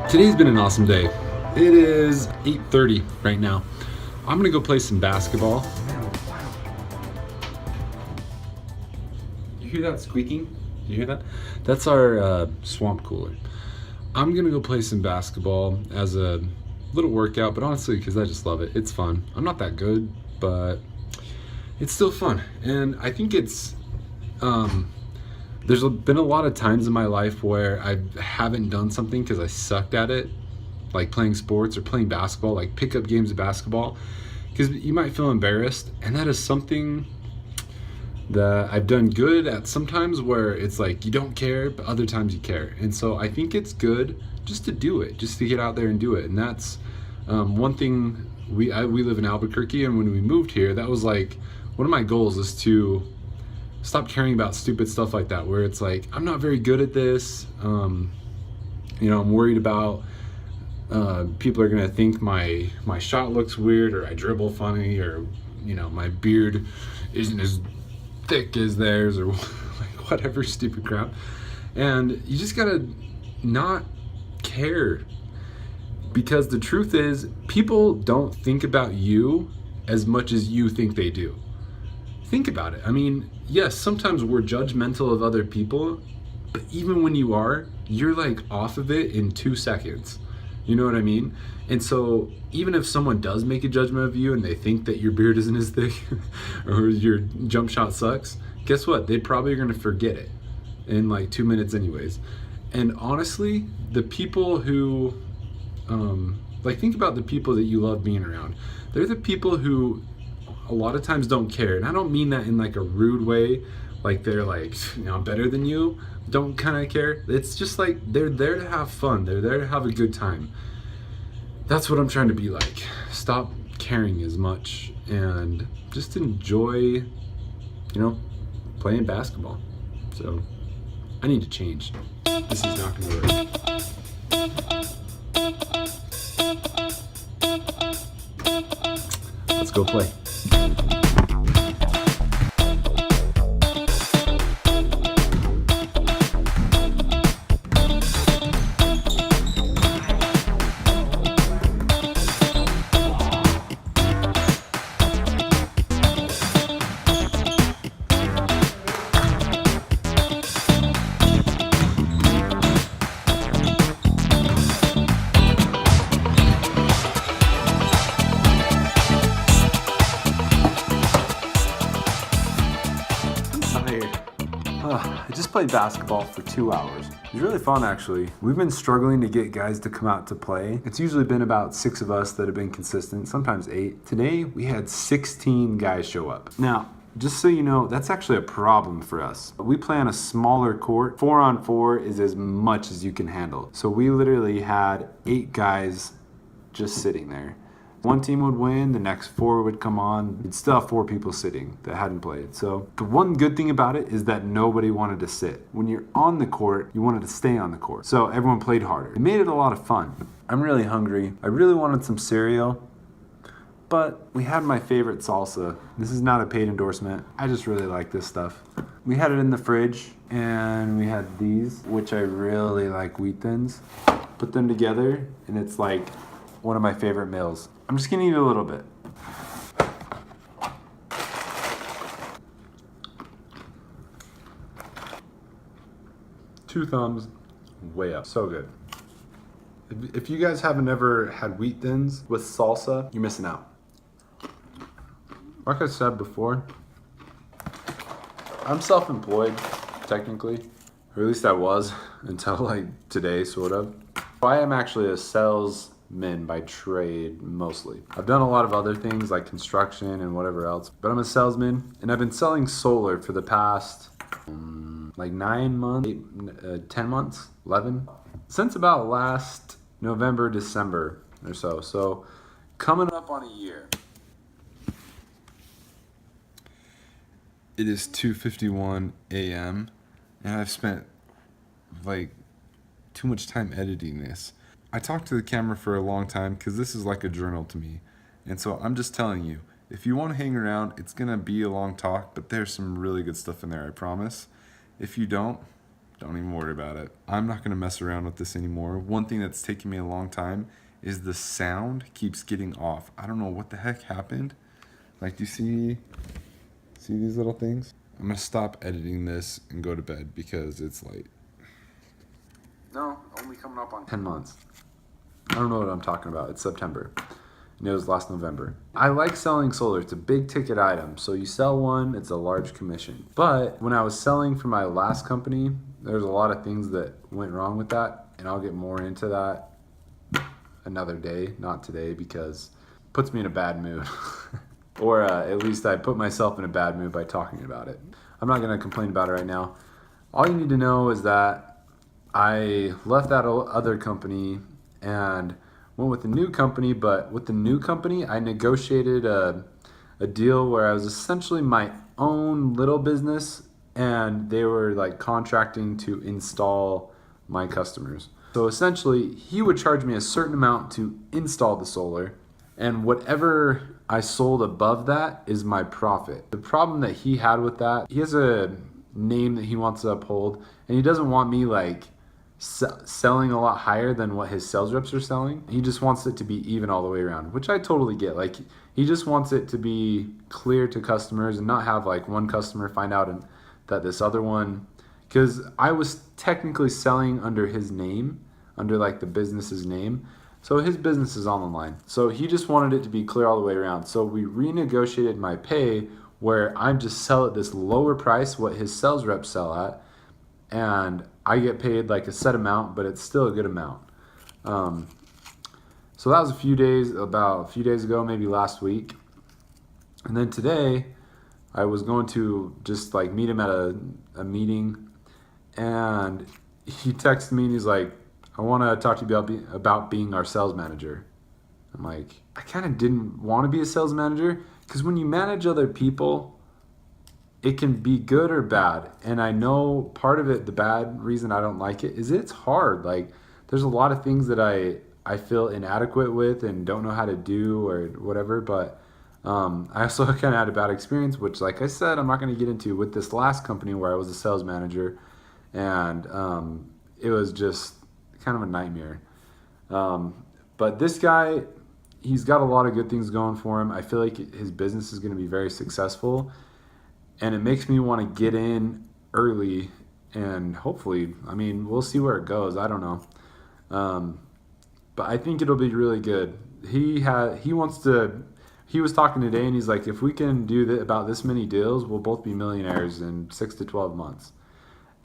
Today's been an awesome day. It is 8:30 right now. I'm gonna go play some basketball. You hear that squeaking? You hear that? That's our swamp cooler. I'm gonna go play some basketball as a little workout, but honestly, because I just love it. It's fun. I'm not that good, but it's still fun. And I think it's, there's been a lot of times in my life where I haven't done something because I sucked at it, like playing sports or playing basketball, like pickup games of basketball, because you might feel embarrassed. And that is something that I've done good at sometimes, where it's like you don't care, but other times you care. And so I think it's good just to do it, just to get out there and do it. And that's one thing. We live in Albuquerque, and when we moved here, that was like one of my goals, is to stop caring about stupid stuff like that, where it's like, I'm not very good at this. I'm worried about people are gonna think my shot looks weird, or I dribble funny, or my beard isn't as thick as theirs, or like whatever stupid crap. And you just gotta not care, because the truth is, people don't think about you as much as you think they do. Think about it. I mean, yes, sometimes we're judgmental of other people, but even when you are, you're like off of it in 2 seconds. You know what I mean? And so even if someone does make a judgment of you and they think that your beard isn't as thick or your jump shot sucks, guess what? They probably are gonna forget it in like 2 minutes anyways. And honestly, the people who, think about the people that you love being around. They're the people who a lot of times don't care. And I don't mean that in like a rude way, like they're like, better than you, don't kind of care. It's just like they're there to have fun. They're there to have a good time. That's what I'm trying to be like. Stop caring as much and just enjoy, playing basketball. So I need to change. This is not gonna work. Let's go play. I just played basketball for 2 hours. It was really fun, actually. We've been struggling to get guys to come out to play. It's usually been about 6 of us that have been consistent, sometimes 8. Today, we had 16 guys show up. Now, just so you know, that's actually a problem for us. We play on a smaller court. 4-on-4 is as much as you can handle. So we literally had 8 guys just sitting there. One team would win, the next 4 would come on. You'd still have 4 people sitting that hadn't played. So the one good thing about it is that nobody wanted to sit. When you're on the court, you wanted to stay on the court. So everyone played harder. It made it a lot of fun. I'm really hungry. I really wanted some cereal, but we had my favorite salsa. This is not a paid endorsement. I just really like this stuff. We had it in the fridge, and we had these, which I really like, wheat thins. Put them together, and it's like one of my favorite meals. I'm just gonna eat a little bit. Two thumbs, way up, so good. If you guys haven't ever had wheat thins with salsa, you're missing out. Like I said before, I'm self-employed, technically, or at least I was until like today, sort of. I am actually a salesman by trade, mostly. I've done a lot of other things like construction and whatever else, but I'm a salesman, and I've been selling solar for the past like 9 months, 10 months, 11, since about last November, December or so. So coming up on a year. It is 2:51 a.m. and I've spent like too much time editing this. I talked to the camera for a long time because this is like a journal to me. And so I'm just telling you, If you want to hang around, it's going to be a long talk, but there's some really good stuff in there, I promise. If you don't even worry about it. I'm not going to mess around with this anymore. One thing that's taken me a long time is the sound keeps getting off. I don't know what the heck happened. Like, do you see these little things? I'm going to stop editing this and go to bed because it's late. No, only coming up on 10 months. I don't know what I'm talking about. It's September. And it was last November. I like selling solar. It's a big ticket item. So you sell one, it's a large commission. But when I was selling for my last company, there's a lot of things that went wrong with that. And I'll get more into that another day, not today, because it puts me in a bad mood. Or at least I put myself in a bad mood by talking about it. I'm not going to complain about it right now. All you need to know is that I left that other company and went with a new company, but with the new company, I negotiated a deal where I was essentially my own little business, and they were like contracting to install my customers. So essentially, he would charge me a certain amount to install the solar, and whatever I sold above that is my profit. The problem that he had with that, he has a name that he wants to uphold, and he doesn't want me like selling a lot higher than what his sales reps are selling. He just wants it to be even all the way around, which I totally get. Like, he just wants it to be clear to customers and not have like one customer find out that this other one, because I was technically selling under his name, under like the business's name. So his business is on the line. So he just wanted it to be clear all the way around. So we renegotiated my pay where I just sell at this lower price what his sales reps sell at, and I get paid like a set amount, but it's still a good amount. So that was about a few days ago, maybe last week. And then today, I was going to just like meet him at a meeting, and he texted me and he's like, I want to talk to you about being our sales manager. I'm like, I kind of didn't want to be a sales manager, because when you manage other people, it can be good or bad. And I know part of it, the bad reason I don't like it, is it's hard. Like, there's a lot of things that I feel inadequate with and don't know how to do or whatever. But I also kind of had a bad experience, which, like I said, I'm not going to get into, with this last company where I was a sales manager. And it was just kind of a nightmare. But this guy, he's got a lot of good things going for him. I feel like his business is going to be very successful. And it makes me want to get in early, and hopefully, I mean, we'll see where it goes. I don't know. But I think it'll be really good. He was talking today, and he's like, if we can do about this many deals, we'll both be millionaires in 6 to 12 months.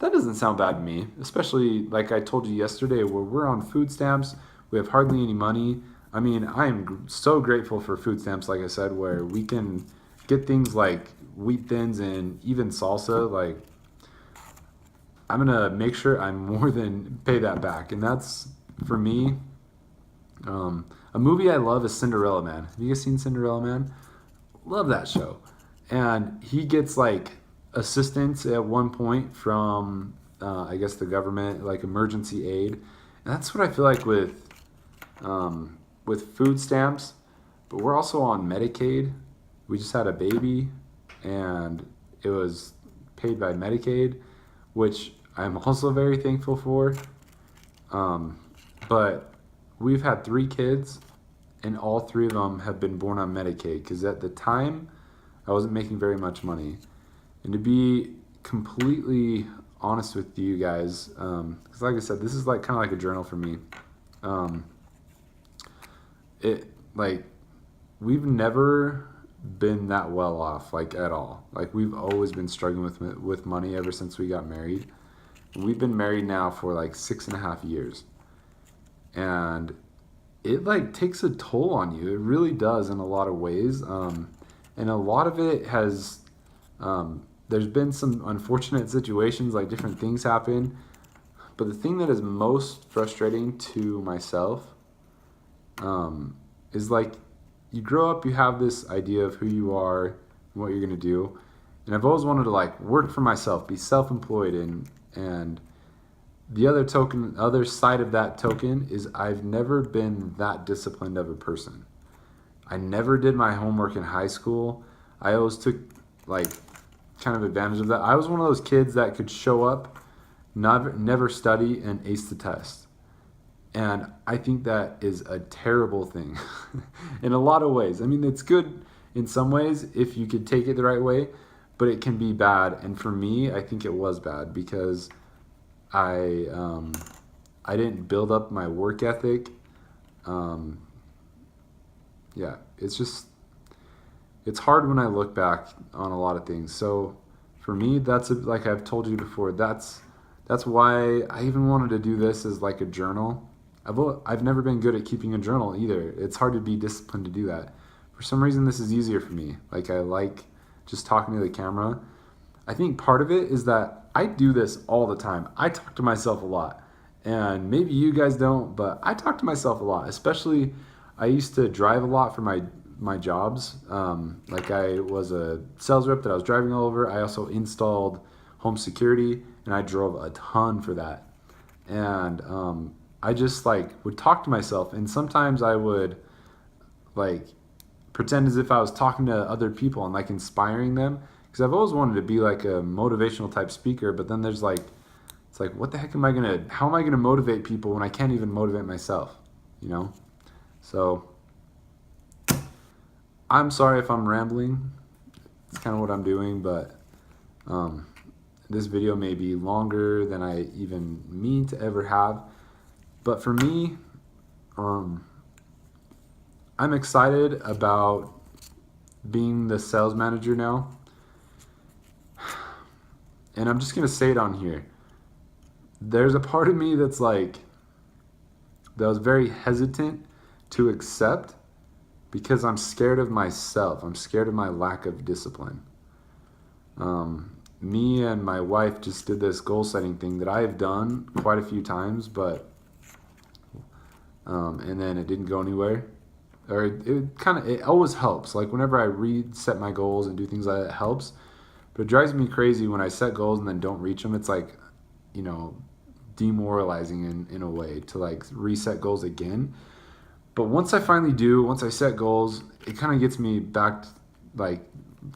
That doesn't sound bad to me, especially like I told you yesterday, where we're on food stamps. We have hardly any money. I mean, I am so grateful for food stamps, like I said, where we can get things like wheat thins and even salsa. Like, I'm gonna make sure I more than pay that back. And that's, for me, a movie I love is Cinderella Man. Have you guys seen Cinderella Man? Love that show. And he gets like assistance at one point from I guess the government, like emergency aid. And that's what I feel like with food stamps. But we're also on Medicaid. We just had a baby, and it was paid by Medicaid, which I'm also very thankful for. But we've had 3 kids, and all 3 of them have been born on Medicaid, because at the time, I wasn't making very much money. And to be completely honest with you guys, because like I said, this is like kind of like a journal for me. We've never been that well off, like, at all. Like, we've always been struggling with money ever since we got married. We've been married now for like 6.5 years, and it like takes a toll on you. It really does in a lot of ways, and a lot of it has there's been some unfortunate situations, like different things happen, but the thing that is most frustrating to myself is like, you grow up, you have this idea of who you are and what you're going to do. And I've always wanted to like work for myself, be self-employed, and the other side of that token is I've never been that disciplined of a person. I never did my homework in high school. I always took like kind of advantage of that. I was one of those kids that could show up, never study, and ace the test. And I think that is a terrible thing in a lot of ways. I mean, it's good in some ways if you could take it the right way, but it can be bad. And for me, I think it was bad because I didn't build up my work ethic. Yeah, it's hard when I look back on a lot of things. So for me, like I've told you before, that's why I even wanted to do this as like a journal. I've never been good at keeping a journal either. It's hard to be disciplined to do that. For some reason, this is easier for me. Like I like just talking to the camera. I think part of it is that I do this all the time. I talk to myself a lot. And maybe you guys don't, but I talk to myself a lot. Especially, I used to drive a lot for my jobs. Like I was a sales rep that I was driving all over. I also installed home security, and I drove a ton for that. And I just like would talk to myself, and sometimes I would like pretend as if I was talking to other people and like inspiring them, because I've always wanted to be like a motivational type speaker. But then there's like, it's like, what the heck how am I gonna motivate people when I can't even motivate myself, you know? So I'm sorry if I'm rambling. It's kind of what I'm doing, but this video may be longer than I even mean to ever have. But for me, I'm excited about being the sales manager now. And I'm just going to say it on here. There's a part of me that was very hesitant to accept because I'm scared of myself. I'm scared of my lack of discipline. Me and my wife just did this goal setting thing that I have done quite a few times, but and then it didn't go anywhere. Or it always helps. Like whenever I reset my goals and do things like that, it helps. But it drives me crazy when I set goals and then don't reach them. It's like, you know, demoralizing in a way to like reset goals again. But once I finally do, once I set goals, it kind of gets me back like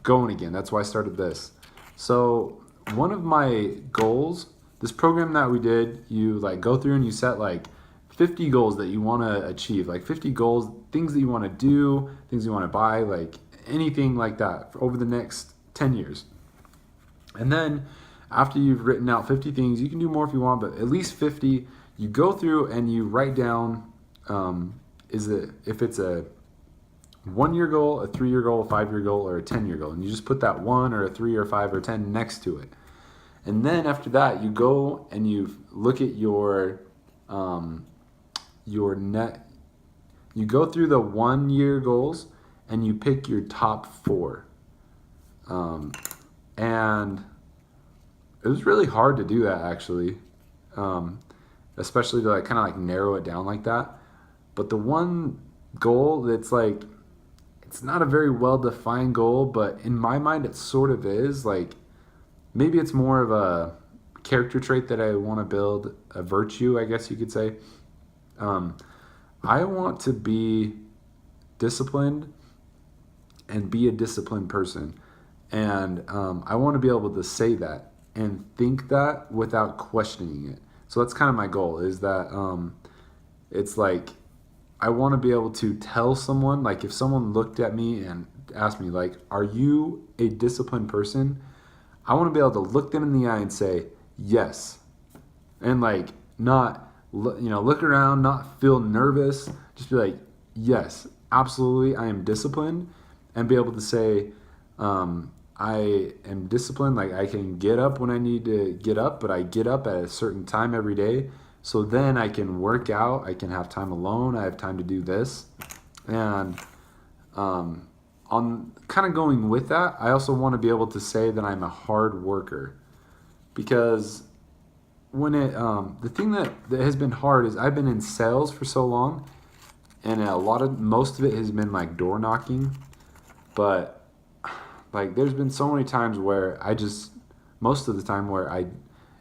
going again. That's why I started this. So one of my goals, this program that we did, you like go through and you set like 50 goals that you want to achieve, like 50 goals, things that you want to do, things you want to buy, like anything like that for over the next 10 years. And then after you've written out 50 things, you can do more if you want, but at least 50, you go through and you write down, if it's a 1-year goal, a 3-year goal, a 5-year goal, or a 10-year goal. And you just put that 1 or a 3 or 5 or 10 next to it. And then after that, you go and you look at your net. You go through the 1-year goals and you pick your top 4. And it was really hard to do that actually, especially to like kind of like narrow it down like that. But the one goal that's like, it's not a very well defined goal, but in my mind it sort of is. Like maybe it's more of a character trait that I want to build, a virtue, I guess you could say. I want to be disciplined and be a disciplined person. And I want to be able to say that and think that without questioning it. So that's kind of my goal, is that it's like I want to be able to tell someone, like if someone looked at me and asked me like, are you a disciplined person? I want to be able to look them in the eye and say, yes. And like not, look around, not feel nervous, just be like, yes, absolutely, I am disciplined, and be able to say, I am disciplined, like I can get up when I need to get up, but I get up at a certain time every day, so then I can work out, I can have time alone, I have time to do this. And on kind of going with that, I also want to be able to say that I'm a hard worker, because when the thing that has been hard is I've been in sales for so long, and most of it has been like door knocking, but like there's been so many times where most of the time where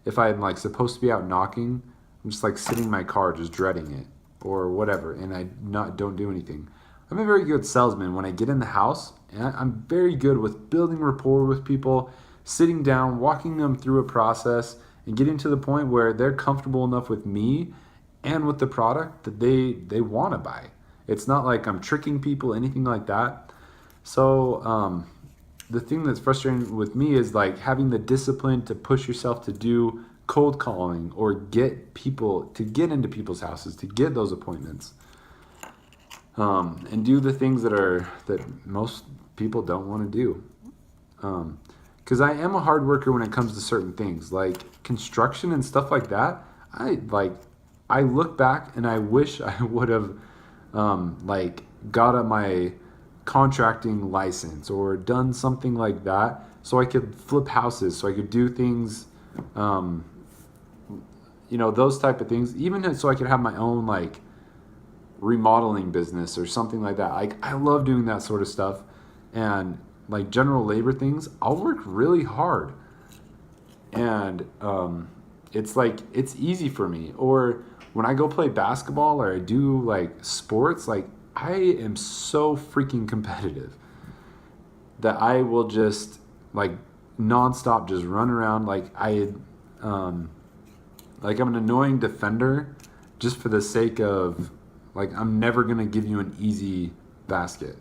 if I'm like supposed to be out knocking, I'm just like sitting in my car just dreading it or whatever, and I don't do anything. I'm a very good salesman when I get in the house, and I'm very good with building rapport with people, sitting down, walking them through a process, and getting to the point where they're comfortable enough with me and with the product that they want to buy. It's not like I'm tricking people, anything like that. So the thing that's frustrating with me is like having the discipline to push yourself to do cold calling or get people to get into people's houses, to get those appointments, and do the things that most people don't want to do. Because I am a hard worker when it comes to certain things like construction and stuff like that. I look back and I wish I would have like got my contracting license or done something like that so I could flip houses, so I could do things, those type of things, even so I could have my own like remodeling business or something like that. I love doing that sort of stuff, and like general labor things, I'll work really hard, and it's like it's easy for me. Or when I go play basketball or I do like sports, like I am so freaking competitive that I will just like nonstop just run around like I'm an annoying defender just for the sake of like I'm never gonna give you an easy basket.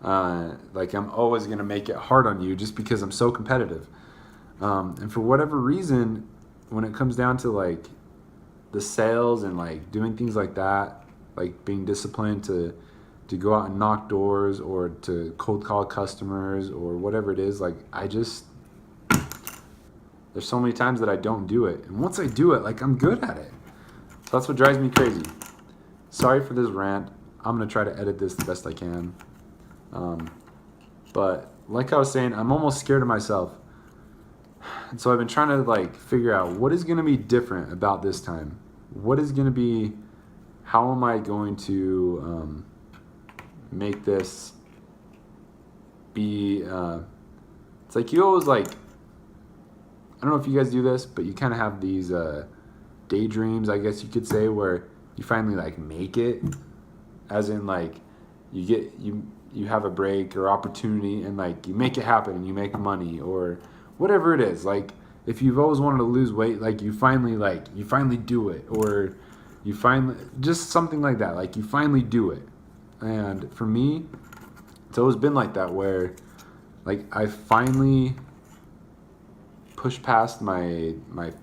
Like I'm always gonna make it hard on you just because I'm so competitive. And for whatever reason, when it comes down to like the sales and like doing things like that, like being disciplined to go out and knock doors or to cold call customers or whatever it is, like there's so many times that I don't do it, and once I do it, like I'm good at it. So that's what drives me crazy. Sorry for this rant. I'm gonna try to edit this the best I can. But like I was saying, I'm almost scared of myself. And so I've been trying to like figure out what is going to be different about this time. What is going to be, how am I going to make this be, it's like you always like, I don't know if you guys do this, but you kind of have these daydreams, I guess you could say, where you finally like make it, as in like you have a break or opportunity and like you make it happen and you make money or whatever it is. Like if you've always wanted to lose weight, like you finally do it, or you finally just something like that, like you finally do it. And for me, it's always been like that, where like I finally push past my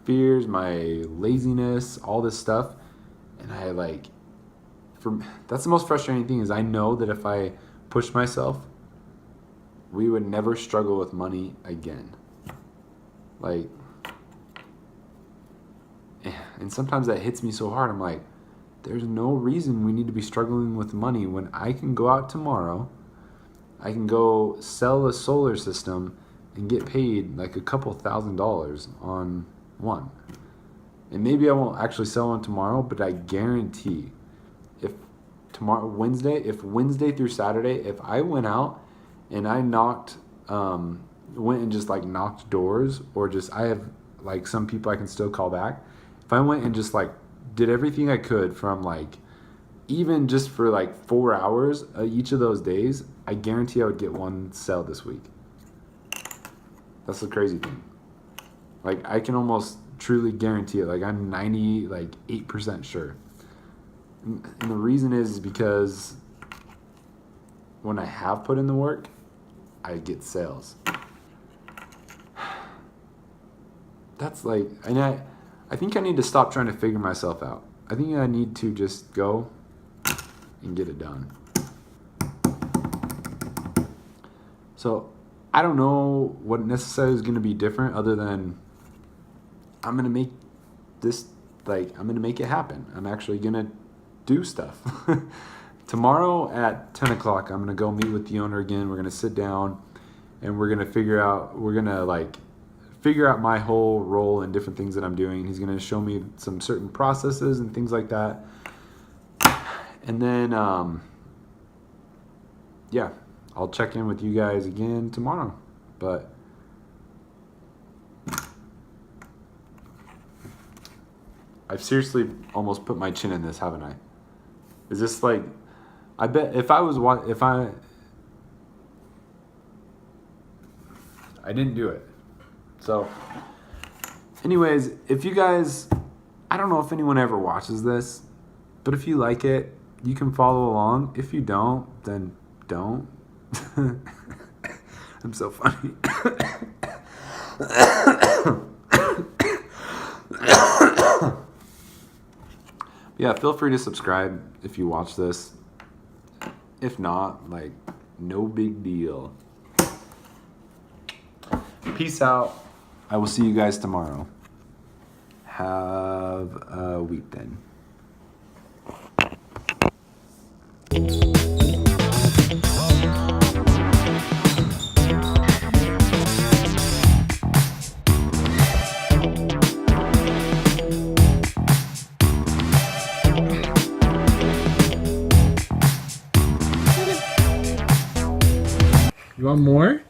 fears, my laziness, all this stuff, and I like that's the most frustrating thing, is I know that if I push myself, we would never struggle with money again. Like, and sometimes that hits me so hard. I'm like, there's no reason we need to be struggling with money when I can go out tomorrow, I can go sell a solar system and get paid like a couple $1,000s on one. And maybe I won't actually sell one tomorrow, but I guarantee if Wednesday through Saturday, if I went out and I went and just like knocked doors, or just I have like some people I can still call back. If I went and just like did everything I could from like even just for like 4 hours each of those days, I guarantee I would get one sale this week. That's the crazy thing. Like I can almost truly guarantee it. Like I'm 98% sure. And the reason is because when I have put in the work, I get sales. That's like, and I think I need to stop trying to figure myself out. I think I need to just go and get it done. So I don't know what necessarily is going to be different, other than I'm going to make this, like, I'm going to make it happen. I'm actually going to do stuff. Tomorrow at 10 o'clock, I'm going to go meet with the owner again. We're going to sit down and we're going to figure out my whole role and different things that I'm doing. He's going to show me some certain processes and things like that. And then, yeah, I'll check in with you guys again tomorrow. But I've seriously almost put my chin in this, haven't I? Is this like, I bet if I was I didn't do it. So, anyways, if you guys, I don't know if anyone ever watches this, but if you like it, you can follow along. If you don't, then don't. I'm so funny. Yeah, feel free to subscribe if you watch this. If not, like, no big deal. Peace out. I will see you guys tomorrow. Have a week then. You want more?